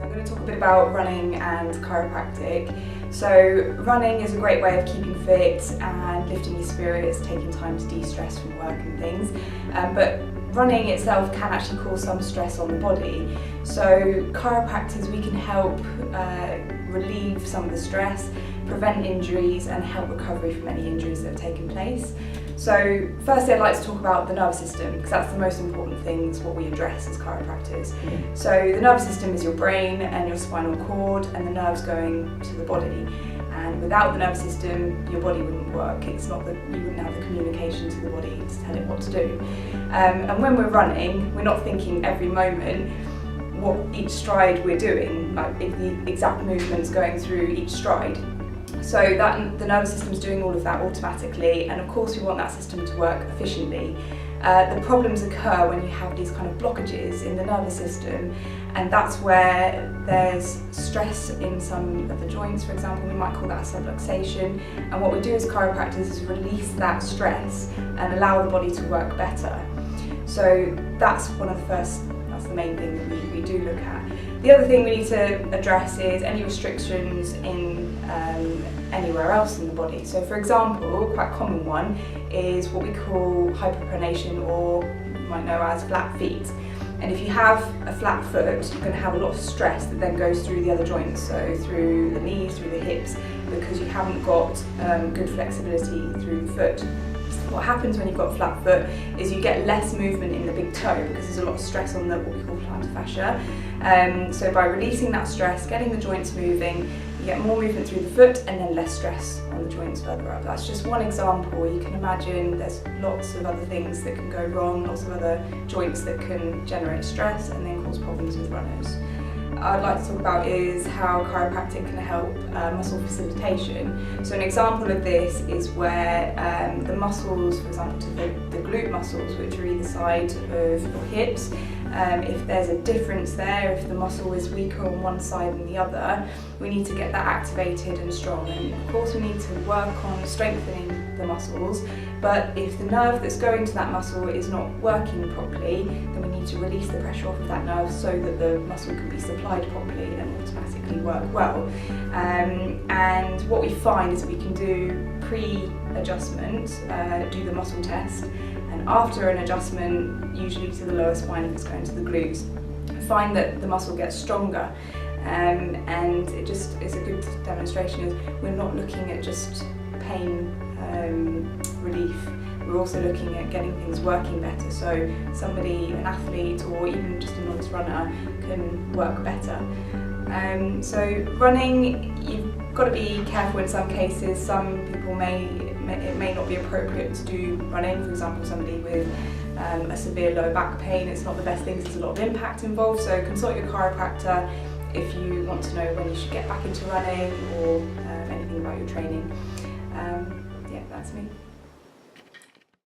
I'm going to talk a bit about running and chiropractic. So running is a great way of keeping fit and lifting your spirits, taking time to de-stress from work and things. But running itself can actually cause some stress on the body. So chiropractors, we can help relieve some of the stress, prevent injuries and help recovery from any injuries that have taken place. So firstly, I'd like to talk about the nervous system, because that's the most important thing, is what we address as chiropractors. So the nervous system is your brain and your spinal cord and the nerves going to the body. And without the nervous system, your body wouldn't work. It's not that you wouldn't have the communication to the body to tell it what to do. And when we're running, we're not thinking every moment what each stride we're doing, like if the exact movements going through each stride. So that the nervous system is doing all of that automatically, and of course we want that system to work efficiently. The problems occur when you have these kind of blockages in the nervous system, and that's where there's stress in some of the joints. For example, we might call that a subluxation, and what we do as chiropractors is release that stress and allow the body to work better. So that's the main thing that we do look at. The other thing we need to address is any restrictions in anywhere else in the body. So for example, quite a common one is what we call hyperpronation, or you might know as flat feet. And if you have a flat foot, you're going to have a lot of stress that then goes through the other joints, so through the knees, through the hips, because you haven't got good flexibility through the foot. What happens when you've got a flat foot is you get less movement in the big toe because there's a lot of stress on what we call plantar fascia. So by releasing that stress, getting the joints moving, you get more movement through the foot and then less stress on the joints further up. That's just one example. You can imagine there's lots of other things that can go wrong, lots of other joints that can generate stress and then cause problems with runners. I'd like to talk about is how chiropractic can help muscle facilitation. So an example of this is where the muscles, for example the glute muscles, which are either side of your hips, if there's a difference there, if the muscle is weaker on one side than the other, we need to get that activated and strong. And of course we need to work on strengthening the muscles, but if the nerve that's going to that muscle is not working properly, then we need to release the pressure off of that nerve so that the muscle can be supplied properly and automatically work well. And what we find is that we can do pre-adjustment, do the muscle test, and after an adjustment, usually to the lower spine if it's going to the glutes, find that the muscle gets stronger. And it just is a good demonstration of we're not looking at just pain relief, we're also looking at getting things working better. So somebody, an athlete or even just a novice runner, can work better. So running, you've got to be careful in some cases. Some people it may not be appropriate to do running. For example, somebody with a severe low back pain, it's not the best thing because there's a lot of impact involved. So consult your chiropractor if you want to know when you should get back into running or anything about your training. Yeah, that's me.